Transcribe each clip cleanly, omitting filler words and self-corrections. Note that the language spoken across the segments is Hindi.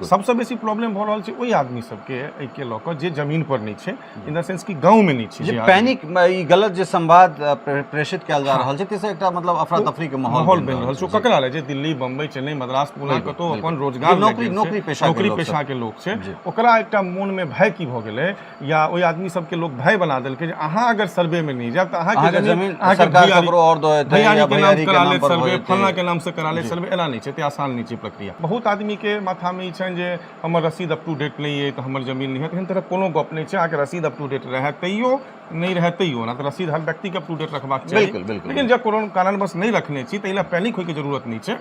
बिल्कुल। सबसे बेसी प्रॉब्लम भ रहल छै ओहि आदमी सबके एहिके लऽ कऽ जे जमीन पर नहीं छै, इन द सेंस कि गांव में नहीं छै, जे जे पैनिक ई गलत जे संवाद प्रेषित कयल जा रहल छै ताहिसँ एकटा मतलब अफरा तफरी के माहौल बनि रहल छै। ककरा ले जे दिल्ली, बम्बई, चेन्नई, मद्रास, पूना कतौ अपन रोजगार नौकरी पेशा के लोग छै, ओकरा एकटा मोन में भय की भ गेलै, या ओहि आदमी सबके लोग भय बना देलकै जे अहाँ अगर सर्वे में नहीं जायब त अहाँ के जमीन सरकार ककरो और दो देतै या भैयारी के नाम पर सर्वे, फलना के नाम से करा ले सर्वे, एना नहीं छै, ते आसान नहीं छै प्रक्रिया। बहुत आदमी के माथा में ई छनि जे हमर रसीद अप टू डेट नहीं है तो हमर जमीन नहीं है, एहन तरह कोनो गप नहीं छै। अहाँके रसीद अप टू डेट रहे तैयो नहीं रहे तैयो, ना तो रसीद हर व्यक्ति के अप टू डेट रखबाक चाही। लेकिन जब कोनो कारणवश नहीं रखने छी तैला पैनिक होय के जरूरत नहीं छै।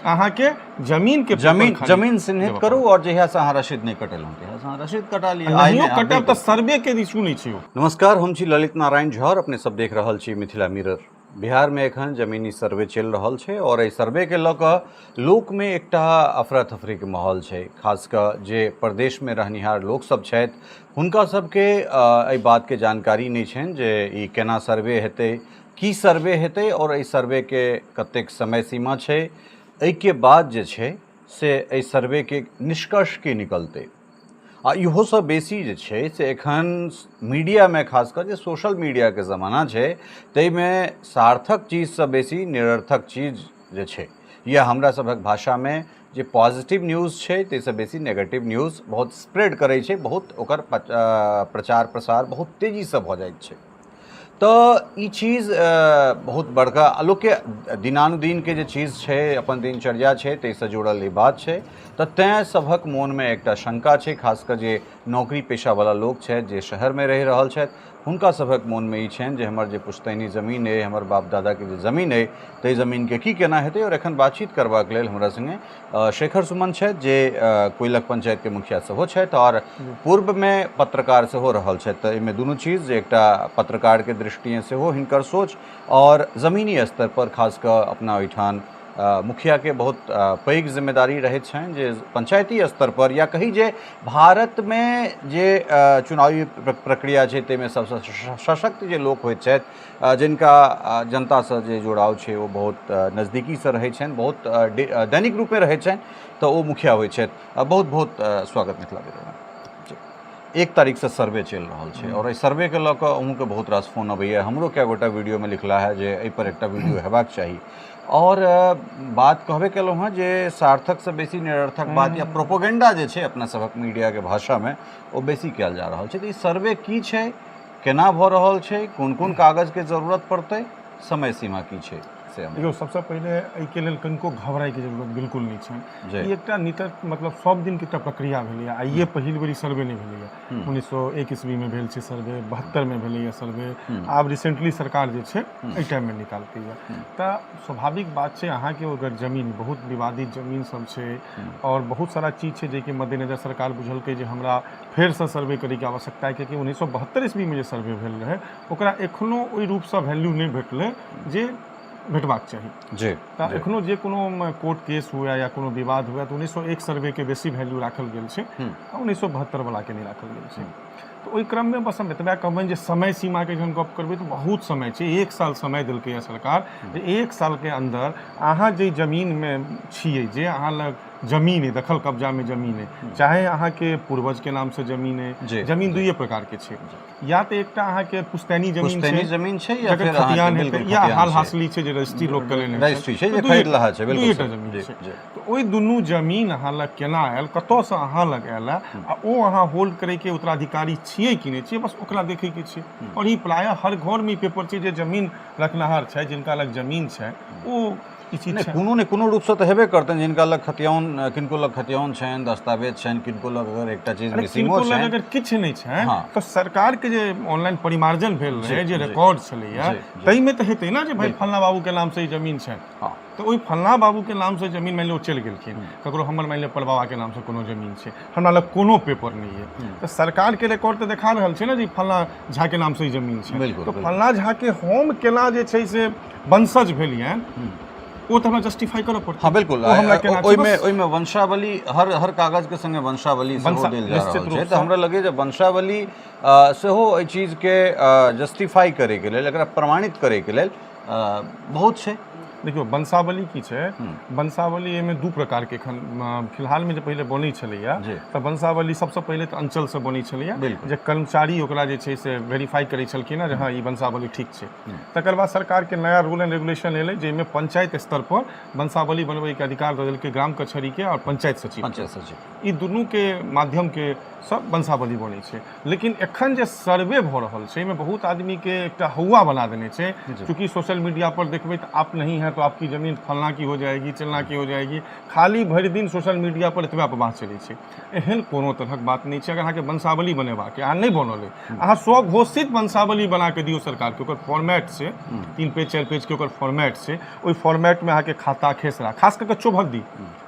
अहाँके जमीन के जमीन चिन्हित करू और जहिया से अहाँ रसीद नहीं कटेलहुँ तहिया से अहाँ रसीद कटा लिअ, नहियो कटब त सर्वे के इशू नहीं छै। नमस्कार, हम छी ललित नारायण झा और अपने सब देख रहल छी मिथिला मिरर। बिहार में एखन जमीनी सर्वे चल रहल छै और एहि सर्वे के लऽ कऽ लोक में एकटा अफरा तफरी के माहौल छै। खास कऽ जे प्रदेश में रहनिहार लोक सब छथि हुनका सबके एहि बात के जानकारी नहीं छनि जे ई केना सर्वे हेतै, की सर्वे हेतै और एहि सर्वे के कतेक समय सीमा छै, एहि के बाद जे छै से एहि सर्वे के निष्कर्ष की निकलतै। आ इहो सब बेसी जे छै से एखन मीडिया में खास कर जे सोशल मीडिया के ज़माना छै ताहिमे सार्थक चीज से बेसी निरर्थक चीज जे छै या हमरा सभक भाषा में जे पॉजिटिव न्यूज़ छै ताहिसँ बेसी नेगेटिव न्यूज़ बहुत स्प्रेड करै छै, बहुत ओकर प्रचार प्रसार बहुत तेजी से भऽ जाइत छै। तो ई चीज़ बहुत बड़का लोक के दिनानुदिन के जे चीज़ छै, अपन दिनचर्या छै ताहिसँ जुड़ल ई बात छै। तो तैं सभक मोन में एकटा शंका छै, खासकर जे नौकरी पेशा वाला लोग छथि जे शहर में रहि रहल छथि हुनका सभक मोन में ई छनि जे हमर जे पुश्तैनी जमीन है, हमर बाप दादा के जे जमीन है, ताहि जमीन के की केना हेतै। और एखन बातचीत करबाक लेल हमरा संगे शेखर सुमन छथि जे कोइलक पंचायत के मुखिया सेहो छथि और पूर्व में पत्रकार सेहो रहल छथि। तऽ एहिमे दुनू चीज जे एकटा पत्रकार के दृष्टिए सेहो हिनकर सोच और जमीनी स्तर पर खास कऽ अपना ओहिठाम मुखिया के बहुत पैघ जिम्मेदारी रहैत छनि जे पंचायती स्तर पर या कही जे भारत में जे चुनावी प्रक्रिया छै ताहिमे सबसँ सशक्त जे लोक होइत छथि जिनका जनता से जे जुड़ाव छै वो बहुत नजदीकी से रहै छनि, बहुत दैनिक रूपे रहै छनि, तऽ ओ मुखिया होइत छथि। बहुत बहुत स्वागत मिथिला मिरर। 1 तारीख से सर्वे चल रहा है और सर्वे के लऽ कऽ अहूँके बहुत रास फोन अबैया, हमरो कए गोटा वीडियो में लिखला है जे एहि पर एकटा वीडियो हेबाक चाही। और बात कहबे केलहुँ हँ जे सार्थक से बेसी निरर्थक बात या प्रोपोगेंडा जे छै अपना सबक मीडिया के भाषा में वो बेसी कयल जा रहल छै। तऽ ई सर्वे की छै, केना भऽ रहल छै, कोन कोन कागज के जरूरत पड़तै, समय सीमा की छै से हम देखियौ। सबसे पहले एहिके लेल कनिको घबराए के जरूरत बिल्कुल नहीं छै। ई एकटा नितर मतलब सब दिन के एकटा प्रक्रिया भेलैए। आइए पहिल बेरी सर्वे नहीं भेलैए। 1901 ईस्वी में भेल छै सर्वे, 72 में भेलैए सर्वे, आब रिसेंटली सरकार जे छै एहि टाइम में निकालतैए। तऽ स्वाभाविक बात छै अहाँके अगर जमीन बहुत विवादित जमीन सब छै और बहुत सारा चीज छै जेके मद्देनजर सरकार बुझलकै जे हमरा फेरसँ सर्वे करैके आवश्यकता है, कियाकि 1972 ईस्वी में जे सर्वे भेल रहै ओकरा एखनो ओहि रूपसँ वैल्यू नहीं भेटलै जे भेटबाक चाही जी। तऽ एखनो जे कोनो कोर्ट केस हुए या कोनो विवाद हुए तऽ 1901 सर्वे के बेसी वैल्यू राखल गेल छै, 1972 वाला के नहीं राखल गेल छै। तो ओहि क्रम में बस हम एतबा कहबनि जे समय सीमा के जहन गप करबै तऽ बहुत समय छै। 1 साल समय देलकै है सरकार जे 1 साल के अंदर अहाँ जे जमीन में छियै, जे अहाँ लग जमीन है, दखल कब्जा में जमीन है, चाहे अहाँ के पूर्वज के नाम से जमीन है, जमीन दुइये प्रकार के छै, या तो एकटा अहाँ के पुश्तैनी जमीन छै या फिर खतियान है या हाल हासिली छै जे रजिस्ट्री लोक के लेने रजिस्ट्री छै जे खरीद लहा छै, बिल्कुल दुइटा जमीन छै। तो ओहि दुनू जमीन अहाँ लग केना आयल, कतऽ से अहाँ लग आयल आ ओ अहाँ होल्ड करे के उत्तराधिकारी छियै कि नहीं छियै, बस ओकरा देखे के छै। और ई प्रायः हर घर में पेपर छै जे जमीन रखनहार छै, जिनका लग जमीन छै ओ कोनो ने कोनो रूप से तो हेबे करते हैं। जिनका लग खतियान, किनको लग खतियान छनि, दस्तावेज छनि, किनको लग अगर एकटा चीज मिसिंगो छनि, अगर किछु नहीं छै तो सरकार के जे ऑनलाइन परिमार्जन भेल रहे जे रिकॉर्ड छलैया तई में तो हेतै ना जे भाई फलना बाबू के नाम से जमीन छै। तो ओहि फलना बाबू के नाम से जमीन मान लो चलि गेलखिन, ककरो हमर मान लो परबाबा के नाम से कोनो जमीन छै, हमरा लग कोनो पेपर नहीं है, तो सरकार के रिकॉर्ड तो देखा रहल छै ना जे फलना झा के नाम से जमीन छै। तो फलना झा के हम केना जे छै से वंशज भेलियन वो तो हमरा जस्टिफाई करऽ पड़तै। हाँ बिल्कुल, ओहिमे वंशावली हर कागज के संगे वंशावली सेहो देल जा रहल छै। तऽ हमरा लगे जे वंशावली सेहो एहि चीज के जस्टिफाई करे के लेल, एकरा प्रमाणित करे के लेल बहुत छै। देखियो वंशावली की छै, वंशावली एहिमे दू प्रकार के एखन फिलहाल में जे पहिले बनै छलैया जी। तऽ वंशावली सबसँ पहिले तऽ अंचल से बनै छलैया, बिल्कुल। जे कर्मचारी ओकरा जे छै से वेरीफाई करै छलखिन जे हाँ ई वंशावली ठीक छै। तकर बाद सरकार के नया रूल एंड रेगुलेशन एलै जाहिमे पंचायत स्तर पर वंशावली बनबै के अधिकार दऽ देलकै ग्राम कचहरी के और पंचायत सचिव ई दुनू के माध्यम के सब वंशावली बनै छै। लेकिन एखन जे सर्वे भऽ रहल छै एहिमे बहुत आदमी के एकटा हौवा बना देने छै, चूंकि सोशल मीडिया पर देखबै तऽ आप नहीं है तो आपकी जमीन फलना की हो जाएगी, चिलना की हो जाएगी, खाली भरि दिन सोशल मीडिया पर एतबा बात चलै छै। एहन कोनो तरहक बात नहीं छै। अगर अहाँके वंशावली बनेबाक अहाँ नहीं बनल अहाँ स्वघोषित वंशावली बना के दियौ सरकार के, ओकर फॉर्मेट छै 3 पेज 4 पेज के ओकर फॉर्मेट छै, ओहि फॉर्मेट में अहाँके खाता खेसरा खास करके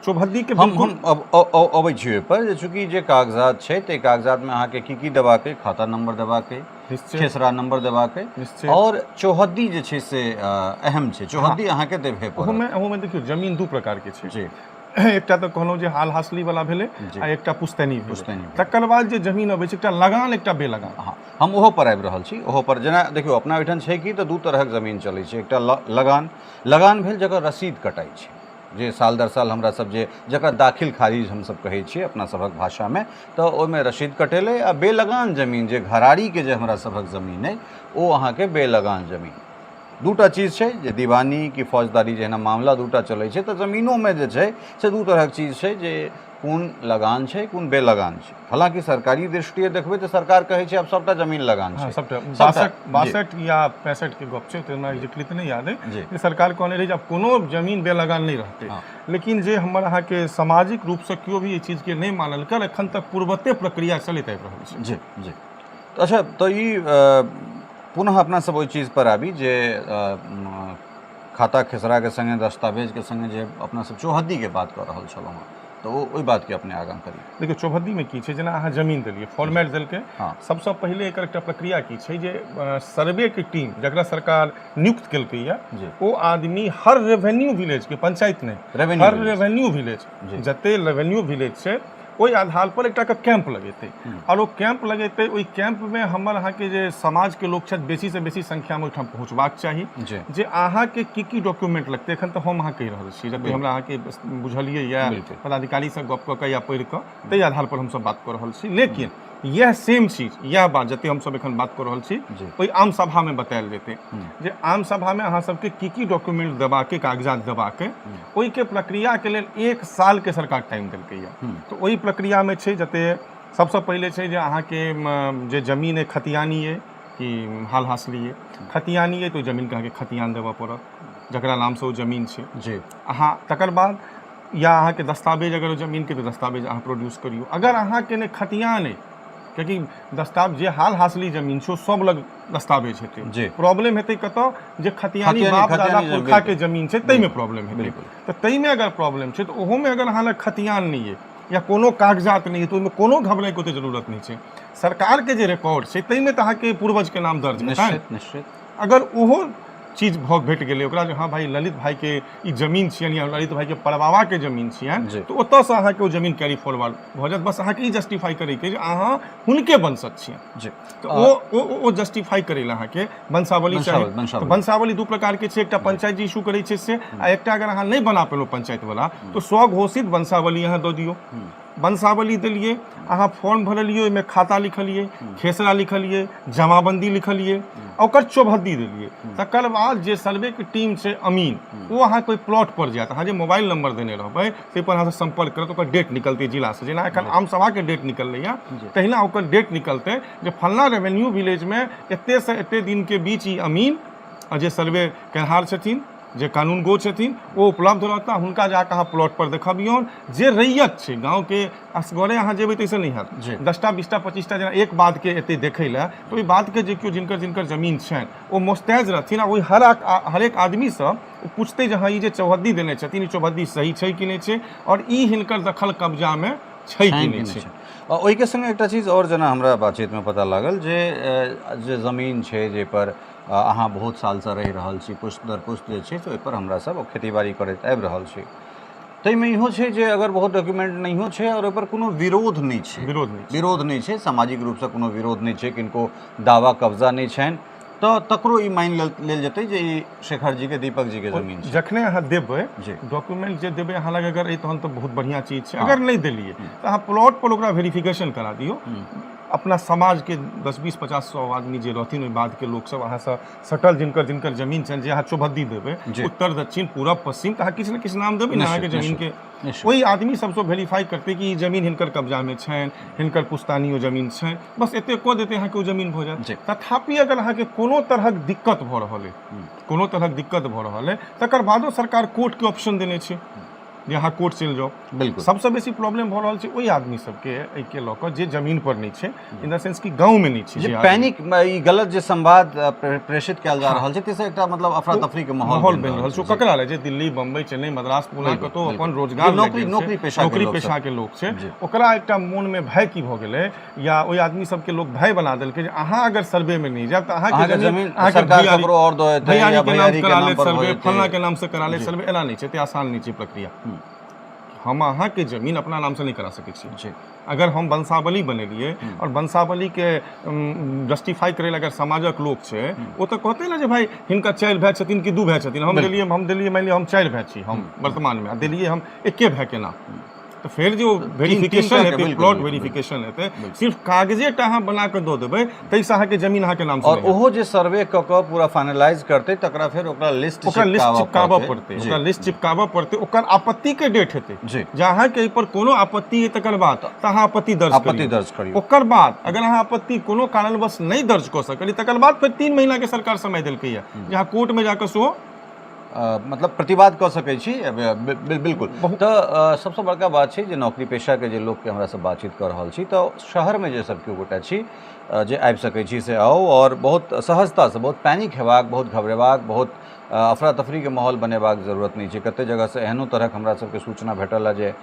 चौभद्दी के हम अबै छियै पर चूंकि जे कागजात छै ते कागजात में अहाँके की देबाके, खाता नंबर देबाके, खेसरा नंबर देबाके और चौहद्दी जे छै से अहम छै। चौहद्दी अहाँके देबे पड़त। ओहोमे देखियो जमीन दू प्रकार के छै जी। एकटा तऽ कहलहुँ जे हाल हासली वाला भेलै आ एकटा पुश्तैनी भेलै। तकर बाद जे जमीन अबै छै एकटा लगान एकटा बेलगान। हाँ, हम ओहो पर आबि रहल छी। ओहो पर जेना देखियो अपना ओहिठाम छै कि तऽ दू तरहक जमीन चलै छै। एकटा लगान भेल जकर रसीद कटाइ छै, जे साल दर साल हमरा सब जे जकरा दाखिल खारिज हमसब कहै छियै अपना सभक भाषामे, तऽ ओहिमे रसीद कटेलै। आ बेलगान जमीन जे घरारीके जे हमरा सभक जमीन अइ ओ अहाँके बेलगान जमीन। दूटा चीज छै जे दीवानी कि फौजदारी जेहन मामला दूटा चलै छै, तऽ जमीनोमे जे छै से दू तरहक चीज छै जे कोन लगान छै कोन बेलगान छै। हालांकि सरकारी दृष्टिए देखबै तऽ सरकार कहै छै आब सबटा जमीन लगान छै। सबटा 62 या 65 के गप छै, तऽ हमरा एग्जैक्टली तऽ नहीं याद है जे सरकार कहने रही जे आब कोनो जमीन बेलगान नहीं रहतै। लेकिन जे हमर अहाँके सामाजिक रूप से केओ भी ई चीज के नहीं मानल कर, एखन तक पूर्वते प्रक्रिया चलैत आबि रहल छै। जी जी। अच्छा, तो ई पुनः अपना सब ओहि चीज पर आबी जे खाता खेसरा के संगे दस्तावेज के संगे जे अपना सब चौहद्दी के बात कर रहल छलहुँ हँ, तो ओहि बात के अपने आगाँ करी। देखियो चौहद्दी में की छै, जेना अहाँ जमीन देलियै फॉर्मेट देलकै, सबसँ पहिले एकर एकटा प्रक्रिया की छै जे सर्वे के टीम जकरा सरकार नियुक्त केलकै या ओ आदमी हर रेवेन्यू विलेज के, पंचायत नहीं हर रेवेन्यू विलेज जते रेवेन्यू विलेज छै ओहि आधार पर एकटा के कैंप लगेतै। और वो कैंप लगेतै, ओहि कैंप में हमर अहाँके जे समाज के लोग छथि बेसी से बेसी संख्या में ओहिठाम पहुँचबाक चाही। जे अहाँके की डॉक्यूमेंट लगतै, एखन तऽ हम अहाँ कहि रहल छी जते हमरा अहाँके बुझलियै या पदाधिकारी से गप कऽ के या पढ़ि कऽ ताहि आधार पर हमसब बात कऽ रहल छी। लेकिन यह सेम चीज यह बात जते हमसब एखन बात कऽ रहल छी ओहि आम सभा में बतायल जेतै जे आम सभा में अहाँ सबके की डॉक्यूमेंट देबाके, कागजात देबाके, ओहि के प्रक्रिया के लेल 1 साल के सरकार टाइम देलकै या। तो ओहि प्रक्रिया में छै जते सबसँ पहिले छै जे अहाँके जे जमीन है खतियानी है कि हाल हासली है, खतियानी है तो जमीन के अहाँके खतियान देबऽ पड़त जकरा नाम से ओ जमीन छै जी। अहाँ तकर बाद या अहाँके दस्तावेज अगर जमीन के तो दस्तावेज अहाँ प्रोड्यूस करियौ। अगर अहाँके ने खतियान है, क्योंकि दस्तावेज जे हाल हासली जमीन छो सब लग दस्तावेज हेतै, प्रॉब्लम हेतै कतऽ जे खतियानी बाप दादा पुरखा के जमीन छै तै में प्रॉब्लम हेतै। तऽ तै में अगर प्रॉब्लम छै तऽ ओहो में अगर अहाँ लग खतियान नहीं है या कोनो कागजात नहीं है तो ओहिमे कोनो घबराए के जरूरत नहीं छै। सरकार के जे रिकॉर्ड छै तै में तऽ अहाँके पूर्वज के नाम दर्ज है। अगर ओहो चीज भेट गेलै ओकरा जे हाँ भाई ललित भाई के ई जमीन छियनि या ललित भाई के परबाबा के जमीन छियनि, तो ओतऽसँ अहाँके ओ जमीन कैरी फॉरवर्ड भऽ जायत। बस अहाँके ई जस्टिफाई करैके जे अहाँ हुनके वंशज छियनि, तऽ ओ जस्टिफाई करै लए अहाँके वंशावली चाही। वंशावली दू प्रकार के छै, एकटा पंचायत जी इशू करै छै से, आ एकटा अगर अहाँ नहि बना पेलहुँ पंचायत वाला तो स्वघोषित वंशावली अहाँ दऽ दियौ। वंशावली देलिए, अहाँ फॉर्म भरलिए, ओहिमे खाता लिखलिए, खेसरा लिखलिए, जमाबंदी लिखलिए, ओकर चौभद्दी देलिए। तकर बाद जे सर्वे के टीम छै अमीन, वो अहाँ कोई प्लॉट पर जायत, अहाँ जे मोबाइल नंबर देने रहबै ताहि पर अहाँ संपर्क करत, ओकर डेट निकलतै जिला से। जेना एखन आम सभा के डेट निकललै तहिना ओकर डेट निकलतै जे फलना रेवेन्यू विलेज में एते से एते दिन के बीच ई अमीन जे सर्वे केनहार छथिन, जे कानूनगो छथिन, वो उपलब्ध रहता। हुनका जाके अहाँ प्लॉट पर देखबियौन। जे रैयत छै गाँव के असगरे अहाँ जेबै तैसे नहीं हैत, 10टा 20टा 25टा जेना एक बात के एते देखै लए, तो ओहि बात के जे केओ जिनकर जमीन छनि ओ मोस्तैज रहथिन आ ओहि हरेक आदमी से पूछते जे हाँ ई जे चौहद्दी देने छथिन ई चौहद्दी सही छै कि नहीं छै और ई हिनकर दखल कब्जा में छै कि नहीं छै। ओहि के संगे एकटा चीज और जेना हमरा बातचीत में पता लागल जे जमीन छै जे पर अहाँ बहुत साल से रहि रहल छी, पुश्त दर पुश्त जे छै ओहि पर हमरा सब खेती बाड़ी करैत आबि रहल छी, ताहिमे इहो छै जे अगर बहुत डॉक्यूमेंट नहियो छै और ओहि पर कोनो विरोध नहीं छै, सामाजिक रूप से कोनो विरोध नहीं छै, किनको दावा कब्जा नहीं छनि, तो तकरो ई मान लेल जेतै जे ई शेखर जी के दीपक जी के जमीन छै। जखने अहाँ देबै जी डॉक्यूमेंट जे देबै अहाँ लग अगर तहन तऽ बहुत बढ़िया चीज छै। अगर नहीं देलिए तो अहाँ प्लॉट पर ओकरा वेरिफिकेशन करा दियो। अपना समाज के 10 20 50 100 आदमी जे रहथिन ओहि बाद के लोग सब अहाँ से सटल जिनकर जिनकर जमीन छनि जे अहाँ चौबद्दी देबै उत्तर दक्षिण पूरब पश्चिम तऽ अहाँ किछु ने किछु नाम देबै ने अहाँके जमीन के ओहि आदमी सबसँ वेरीफाई करतै कि ई जमीन हिनकर कब्जा में छनि हिनकर पुश्तानियो जमीन छनि बस एते कऽ देतै अहाँके ओ जमीन भऽ जायत। तथापि अगर अहाँके कोनो तरहक दिक्कत भऽ रहल अइ कोनो तरहक दिक्कत भऽ रहल अइ तकर बादो सरकार कोर्ट के ऑप्शन देने छै जे अहाँ कोर्ट चलि जाओ। बिल्कुल सबसे बेसी प्रॉब्लम भऽ रहल छै ओहि आदमी सबके एहिके लऽ कऽ जे जमीन पर नहीं छै इन द सेंस कि गांव में नहीं छै जे पैनिक ई गलत जे संवाद प्रेषित कयल जा रहल छै ताहिसँ एकटा मतलब अफरा तफरी के माहौल बनि रहल छै। ककरा ले जे दिल्ली बम्बई चेन्नई मद्रास पूना कतौ अपन रोजगार नौकरी पेशा के लोग छै ओकरा एकटा मोन में भय की भऽ गेलै या ओहि आदमी सबके लोग भय बना देलकै जे अहाँ अगर सर्वे में नहीं जायब तऽ अहाँके जमीन सरकार ककरो और दऽ देतै या भैयारी के नाम करा ले सर्वे फलना के नाम से करा ले सर्वे एना नहीं छै ते आसान नहीं छै प्रक्रिया। हम अहाँ के जमीन अपना नाम से नहीं करा सकै छी। अगर हम वंशावली बनेलिए और वंशावली के जस्टिफाई करे अगर समाजक लोग छै वो तो कहते ना जे भाई हिनका 4 भाई छथिन कि 2 भाई छथिन हम देलिए मान लिअ हम 4 भाई छी हम वर्तमान में देलिए हम एके भाई के नाम तो फिर जो वेरिफिकेशन हेतै प्लॉट वेरिफिकेशन हेतै सिर्फ कागजे टा अहाँ बना के दऽ देबै ताहिसँ अहाँके जमीन अहाँके नाम से और ओहो जे सर्वे क के पूरा फाइनलाइज करतै तकरा फिर ओकरा लिस्ट चिपकाबऽ पड़तै ओकरा लिस्ट चिपकाबऽ पड़तै ओकर आपत्ति के डेट हेतै जे अहाँके एहि पर कोनो आपत्ति है तकर बाद तऽ अहाँ आपत्ति दर्ज करियौ। ओकर बाद अगर अहाँ आपत्ति कोनो कारणवश नहीं दर्ज कऽ सकलियै तकर बाद फिर 3 महीना के सरकार समय देलकै है जे अहाँ कोर्ट में जाकर सेहो मतलब प्रतिवाद कऽ सकै छी। बिल्कुल तऽ सबसँ बड़का बात छै जे नौकरी पेशा के जे लोग के हमरा से बातचीत कर रहल छी तऽ शहर में जे सब केओ गोटा छी जे आबि सकै छी से आउ और बहुत सहजता से बहुत पैनिक हेबाक बहुत घबरेबाक बहुत अफरा तफरी के माहौल बनेबाक जरूरत नहीं छै। कते जगह से एहनो तरहक हमरा सबके सूचना भेटल है जे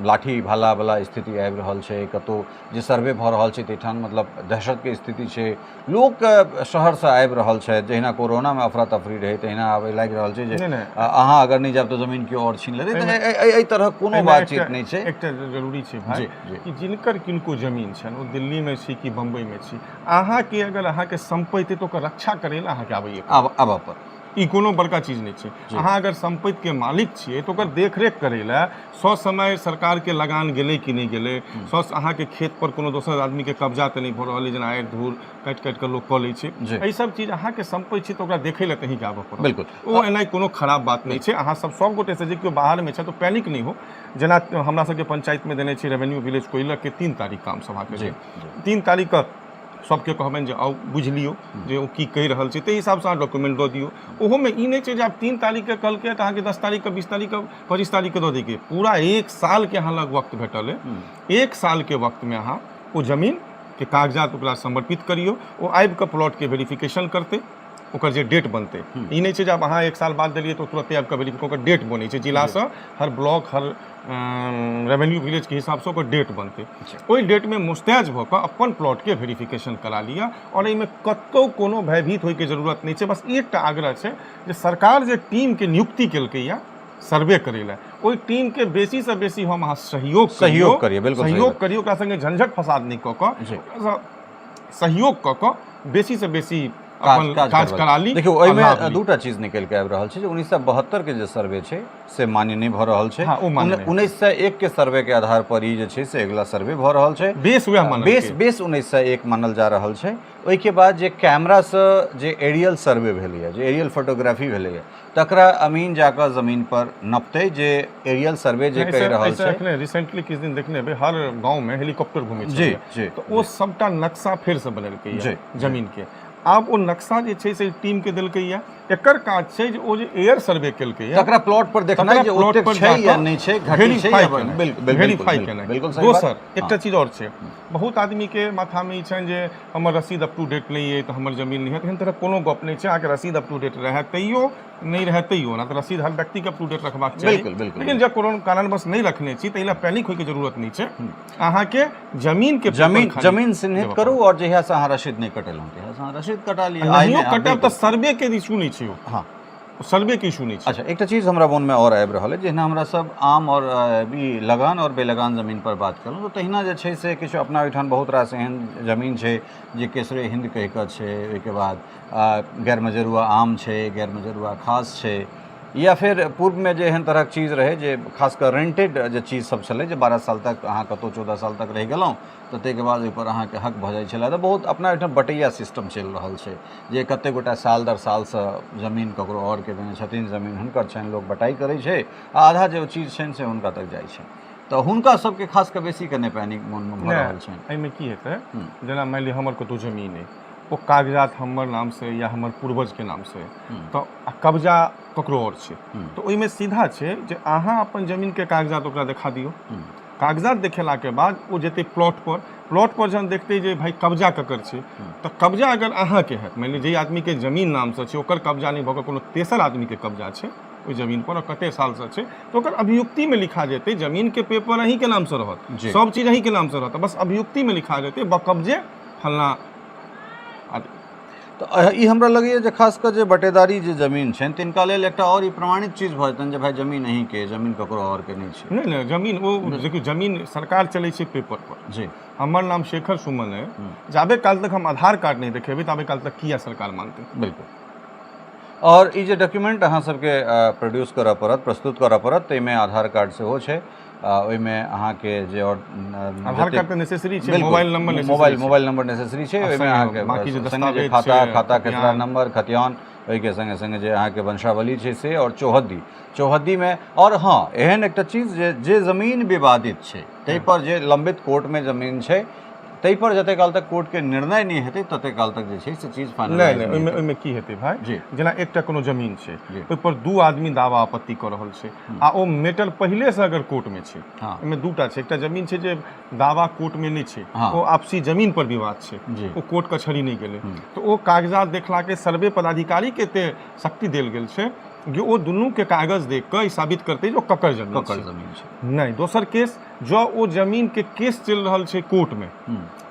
लाठी भाला वाला स्थिति आबि रहल छै कतौ जे सर्वे भऽ रहल छै ताहिठाम मतलब दहशत के स्थिति छै लोग शहर से आबि रहल छै जहिना कोरोना में अफरा तफरी रहे तहिना आबे लागि रहल छै जे अहाँ अगर नहीं जाब तो जमीन के और छीन लेतै तऽ एहि तरह कोनो बातचीत नहीं छै। एकटा जरूरी छै भाई कि जिनकर किनको जमीन छनि ओ दिल्ली में छी कि बम्बई में छी अहाँके अगर अहाँके संपत्ति तो ओकर रक्षा करै लए अहाँके आबऽ पर ई कोनो बड़का चीज नहीं छै। अहाँ अगर संपत्ति के मालिक छियै तो ओकर देखरेख करै लए सौ समय सरकार के लगान गेलै कि नहीं गेलै सौ अहाँके खेत पर कोनो दोसर आदमी के कब्जा तऽ नहीं भऽ रहल है जेना आड़ि धूर काटि के लोग कऽ लै छै एहि सब चीज अहाँके संपत्ति छै तऽ ओकरा देखै लए कहीं आबऽ पड़त। बिल्कुल ओ एनाइ कोनो खराब बात नहीं छै। अहाँ सब गोटे से जे केओ बाहर में छै तो पैनिक नहीं हो। जेना हमरा सबके पंचायत में देने छै रेवेन्यू विलेज कोइलक के 3 तारीख काम सभा के 3 तारीख के सबके कहबनि जे आउ बुझि लियौ जे ओ की कहि रहल छै ताहि हिसाबसँ अहाँ डॉक्यूमेंट दऽ दियौ। ओहोमे ई नहि छै जे आब 3 तारीख के कहलकै तऽ अहाँके 10 तारीख के 20 तारीख के 25 तारीख के दऽ दैके पूरा 1 साल के अहाँ लग वक्त भेटल है। 1 साल के वक्त में अहाँ ओ जमीन के कागजात ओकरा समर्पित करियौ ओ आबि कऽ प्लॉट के वेरिफिकेशन करतै ओकर जे डेट बनतै ई नहीं छै जे आब अहाँ 1 साल बाद देलियै तो तुरंत आबि कऽ वेरिफिकेशन ओकर डेट बनै छै जिलासँ हर ब्लॉक हर रेवेन्यू विलेज के हिसाब से ओकर डेट बनते ओहि डेट में मुस्तैद भऽ कऽ अपन प्लॉट के वेरिफिकेशन करा लिअ और एहिमे कतौ कोनो भयभीत होइके जरूरत नहीं छै। बस एकटा आग्रह छै जे सरकार जे टीम के नियुक्ति केलकै या सर्वे करै लए ओहि टीम के बेसी से बेसी हम अहाँ सहयोग करिए बिल्कुल सहयोग करिए ओकरा संगे झंझट फसाद नहीं कऽ कऽ सहयोग कऽ कऽ बेसी से बेसी काज करा ली। देखियो ओहिमे दूटा चीज निकल के आबि रहल छै जे 1972 के जे सर्वे छै से मान्य नहीं भऽ रहल छै। 1901 के सर्वे के आधार पर ई जे छै से अगला सर्वे भऽ रहल छै बेस 1901 मानल जा रहल छै। ओहिके बाद जे कैमरा से जे एरियल सर्वे भेलैए जे एरियल फोटोग्राफी भेलैए तकरा अमीन जाकर जमीन पर नपतै जे एरियल सर्वे जे कहि रहल छै। रिसेंटली किछु दिन देखने हेबै हर गांव में हेलीकॉप्टर घूमै छै तो ओ सबटा नक्शा फेर से बनेलकै जमीन के आब ओ नक्शा जे छै से टीम के देलकै या एकर काज छै जे ओ जे एयर सर्वे केलकै या तकरा प्लॉट पर देखनाइ जे ओतेक छै या नहीं छै घटी छै वेरीफाई केनाइ। दोसर एकटा चीज और छै बहुत आदमी के माथा में ई छनि जे हमर रसीद अप टू डेट नहीं है तो हमर जमीन नहीं है एहन तरह कोनो गप नहीं छै। अहाँके रसीद अप टू डेट रहै तैयो नहीं रहै तैयो ना तो रसीद हर व्यक्ति के अप टू डेट रखबाक चाही लेकिन जब कोनो कारणवश नहीं रखने छी ताहि लए पैनिक होइके जरूरत नहीं छै। अहाँके जमीन के जमीन चिन्हित करू और जहिया से अहाँ रसीद नहीं कटेलहुँ तहिया से अहाँ रसीद कटा लिअ। कटब तऽ सर्वे के इशू नहीं छै। हाँ सर्वे के इशू नहीं छै। अच्छा, एक चीज हमरा मन में और आबि रहल है, जहिना हमरा सब आम और भी लगान और बेलगान जमीन पर बात करूँ, तो तहिना जे छै से किछु अपना ओहिठाम बहुत रास एहन जमीन छै जे केसरे हिंद कहि कऽ छै, ओहिके बाद गैर मजरुआ आम छै, गैर मजरुआ खास छै, या फिर पूर्व में जे एहन तरहक चीज रहे जे खास कर रेंटेड जे चीज सब छलै, जे 12 साल तक अहाँ कतौ 14 साल तक रहि गेलहुँ तऽ ताहिके बाद ओहिपर अहाँके हक भऽ जाइ छलै। तऽ बहुत अपना ओहिठाम बटैया सिस्टम चलि रहल छै, जे कतेक गोटा साल दर सालसँ जमीन ककरो आओरके देने छथिन, जमीन हुनकर छनि, लोक बटाई करै छै आ आधा जे चीज छनि से हुनका तक जाइ छै। तऽ हुनका सबके खास कऽ बेसी कने पैनिक मोनमे भऽ रहल छनि। एहिमे की हेतै, जेना मानि लिअ हमर कतौ जमीन अइ, ओ कागजात हमर नाम से या हमर पूर्वज के नाम से, तो कब्जा ककरो और छै, तो ओहिमे सीधा छै जे अहाँ अपन जमीन के कागजात ओकरा देखा दियौ। कागजात देखेला के बाद ओ जेतै प्लॉट पर जहन देखतै जे भाई कब्जा ककर छै, तो कब्जा अगर अहाँ के है, मानि लिअ जे आदमी के जमीन नाम से छै ओकर कब्जा नहीं भऽ कऽ कोनो तेसर आदमी के कब्जा छै ओहि जमीन पर, और कते साल से छै, तो ओकर अभियुक्ति में लिखा जेतै। जमीन के पेपर अहीं के नाम से रहत, सब चीज अहीं के नाम से रहत, बस अभियुक्ति में लिखा जेतै बकब्जे फलना। तो ई हमरा लगैए जे खास कर जे बटेदारी जे जमीन छनि तिनका लेल एकटा और ई प्रमाणित चीज भऽ जेतनि जे भाई जमीन अहीं के, जमीन ककरो और के नहीं छै। नहीं जमीन ओ देखियो, जमीन सरकार चलै छै पेपर पर। जी, हमर नाम शेखर सुमन है, जाबे काल तक हम आधार कार्ड नहीं देखेबै ताबे काल तक किया सरकार मानतै। बिल्कुल। और ई जे डॉक्यूमेंट अहाँ सबके प्रोड्यूस करऽ पड़त, प्रस्तुत करऽ पड़त, ताहिमे आधार कार्ड सेहो छै, ओहिमे अहाँके जे और आधार कार्ड तऽ नेसेसरी छै, mobile number mobile number necessary छै, ओहिमे अहाँके संगे जे खाता खेसरा नंबर, खतियान, ओहिके संगे संगे जे अहाँके वंशावली छै से, और चौहद्दीमे। और हाँ, एहन एकटा चीज जे जमीन विवादित छै ताहि पर जे लंबित कोर्ट में जमीन छै ताहि पर जते काल तक कोर्ट के निर्णय नहीं हेतै तते काल तक जे छै से चीज फाइनलाइज नहीं। ओहिमे की हेतै भाई, जेना एकटा कोनो जमीन छै, ओहि पर दू आदमी दावा आपत्ति कऽ रहल छै आ ओ मैटर पहिले से अगर कोर्ट में छै, ओहिमे दूटा छै, एकटा जमीन छै जे दावा कोर्ट में नहीं छै, ओ आपसी जमीन पर विवाद छै, ओ कोर्ट कचहरी नहीं गेलै, तो ओ कागजात देखला के सर्वे पदाधिकारी के एते शक्ति देल गेल छै कि ओ दुनू के कागज देख कऽ ई साबित करतै जो ककर जमीन छै। नहीं, दोसर केस जो ओ जमीन के केस चल रहल छै कोर्ट में,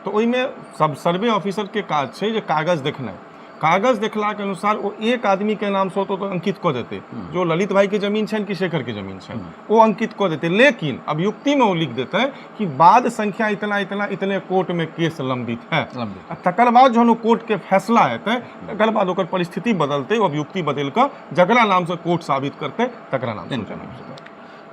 तो ओहिमे सब सर्वे ऑफिसर के काज छै जे कागज देखनाइ, कागज देखला के अनुसार वो एक आदमी के नाम से तो अंकित कऽ देते, जो ललित भाई के जमीन छनि कि शेखर के जमीन छनि, वो अंकित कऽ देते, लेकिन अभियुक्ति में वो लिख देते कि बाद संख्या इतना इतना इतने कोर्ट में केस लंबित है। तकर बाद जहन कोर्ट के फैसला हेतै तकर बाद ओकर परिस्थिति बदलते, अभियुक्ति बदल कऽ जकरा नाम से कोर्ट साबित करते तकरा नाम से।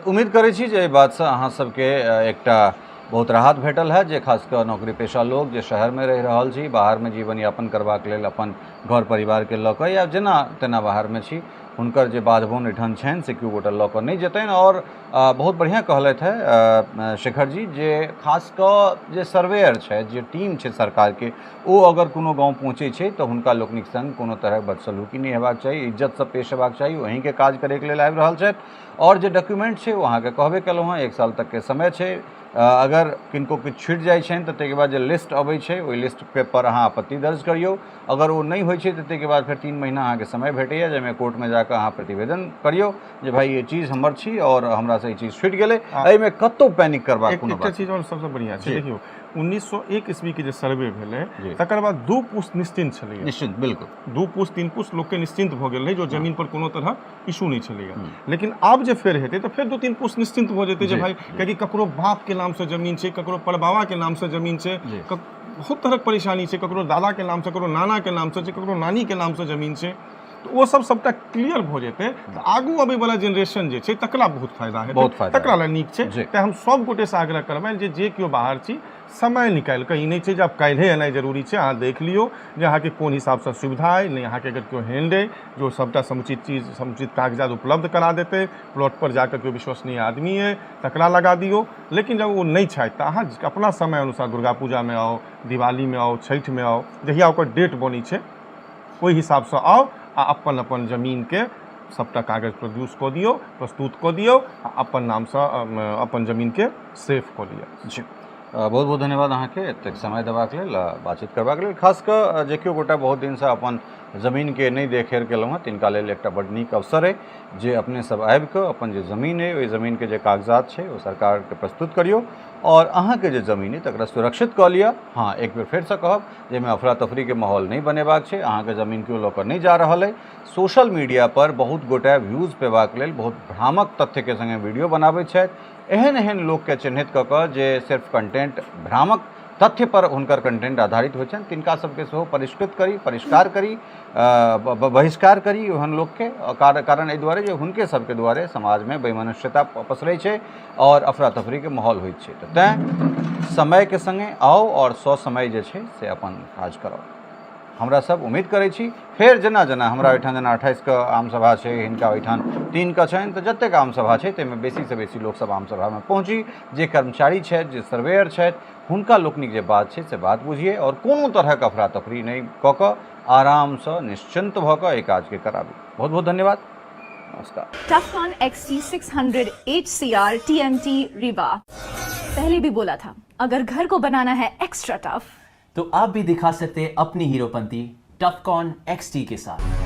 उम्मीद करै छी जे एहि बातसँ अहाँ सबके एकटा बहुत राहत भेटल है, जे खास कर नौकरी पेशा लोग जे शहर में रहि रहल छी, बाहर में जीवन यापन करबाक लेल अपन घर परिवार के लऽ कऽ या जेना तेना बाहर में छी, हुनकर जे बाधबोन एहिठाम छनि से केओ गोटा लऽ कऽ नहि जेतनि। और बहुत बढ़िया कहलथि है शेखर जी, जे खास कऽ जे सर्वेयर छै, जे टीम छै सरकार के, ओ अगर कोनो गाँव पहुँचै छै तऽ हुनका लोकनिक संग कोनो तरहक बदसलूकी नहीं हेबाक चाही, इज्जत से पेश हेबाक चाही, वहीं के काज करे के लेल आबि रहल छथि। और जे डॉक्यूमेंट छै वो अहाँके कहबे केलहुँ हँ, 1 साल तक के समय छै, अगर किनको किछु छुटि जाइ छनि तऽ ताहिके बाद जे लिस्ट अबै छै ओहि लिस्ट पर अहाँ आपत्ति दर्ज करियौ, अगर वो नहीं होइ छै तऽ ताहिके बाद फेर 3 महीना अहाँके समय भेटैए, जाहिमे कोर्ट में जाकऽ अहाँ प्रतिवेदन करियौ जे भाई ये चीज हमर छी और हमरा से ई चीज छुटि गेलै, एहिमे कतौ पैनिक करबाक कोनो बात। एकटा चीज और सबसे बढ़िया छै, देखियौ 1901 ईस्वी के जे सर्वे भेलै तकर बाद 2 पुस्त निश्चिंत छलै, निश्चिंत, बिल्कुल 2 पुस्त 3 पुस्त लोग के निश्चिंत भऽ गेल रहै, जो जमीन पर कोनो तरह इशू नहीं छलैया। लेकिन आब जे फेर हेतै तऽ फेर 2-3 पुस्त निश्चिंत भऽ जेतै जे भाई, कियाकि ककरो बाप के नाम से जमीन छै, ककरो परबाबा के नाम से जमीन छै, बहुत तरहक परेशानी छै, ककरो दादा के नाम से, ककरो नाना के नाम से छै, ककरो नानी के नाम से जमीन छै, तो वो सबटा क्लियर भऽ जेतै तऽ आगू अबै वाला जेनरेशन जे छै तकरा बहुत फायदा हेतै, तकरा लेल नीक छै। तऽ हम सब गोटे से आग्रह करबनि जे केओ बाहर छी समय निकालि कऽ, ई नहि छै जे आब काल्हिए एनाइ जरूरी छै, अहाँ देख लियौ जे अहाँके कोन हिसाबसँ सुविधा अइ, नहि अहाँके अगर केओ हैंड अइ जो सबटा समुचित चीज समुचित कागजात उपलब्ध करा देतै, प्लॉट पर जाकर केओ विश्वसनीय आदमी अइ तकरा लगा दियौ। लेकिन जब वो नहीं छथि तऽ अहाँ अपना समय अनुसार दुर्गा पूजामे आओ, दिवालीमे आओ, छठिमे आओ, जहिया ओकर डेट बनै छै ओहि हिसाबसँ आओ आ अपन अपन जमीन के सबटा कागज प्रोड्यूस कऽ दियौ, प्रस्तुत कऽ दियौ आ अपन नामसँ अपन जमीन के सेफ कऽ लिअ। जी, बहुत बहुत धन्यवाद अहाँके एतेक समय देबाक लेल बातचीत करबाक लेल। खास कऽ जे केओ गोटा बहुत दिनसँ अपन जमीनके नहि देखेर केलहुँ हँ तिनका लेल एकटा बड्ड नीक अवसर अइ जे अपने सब आबि कऽ अपन जे जमीन अइ ओहि जमीनके जे कागजात छै ओ सरकारके प्रस्तुत करियौ और अहाँके जे जमीन अइ तकरा सुरक्षित कऽ लिअ। हाँ, एक बेर फेरसँ कहब जाहिमे अफरा तफरीके माहौल नहि बनेबाक छै। अहाँके जमीन केओ लऽ कऽ नहि जा रहल अइ। सोशल मीडिया पर बहुत गोटा व्यूज पेबाक लेल बहुत भ्रामक तथ्यके संगे वीडियो बनाबैत छथि। एहन एहन लोकके चिन्हित कऽ कऽ जे सिर्फ कंटेंट भ्रामक तथ्य पर हुनकर कंटेंट आधारित होइ छनि तिनका सबके सेहो परिष्कृत करी, परिष्कार करी, बहिष्कार करी ओहन लोकके। कारण एहि दुआरे जे हुनके सबके दुआरे समाजमे वैमनस्यता पसरै छै और अफरा तफरीके माहौल होइत छै। तऽ तैँ समयके संगे आउ और ससमय जे छै से अपन काज कराउ। हमरा सब उम्मीद करै छी फेर जेना जेना हमरा ओहिठाम जेना 28 के आम सभा छै, हिनका ओहिठाम 3 के छनि, तऽ जतेक आम सभा छै ताहिमे बेसीसँ बेसी लोकसभ आम सभामे पहुँची। जे कर्मचारी छथि, जे सर्वेयर छथि, हुनका लोकनिक जे बात छै से बात बुझिए और कोनो तरहक अफरा तफरी नहि कऽ कऽ आरामसँ निश्चिंत भऽ कऽ एहि काजके कराबी। बहुत बहुत धन्यवाद। नमस्कार। टफकॉन XT 600 HCR TMT रिबा। पहले भी बोला था, अगर घर को बनाना है एक्स्ट्रा टफ तो आप भी दिखा सकते हैं अपनी हीरोपंती टफकॉन XT के साथ।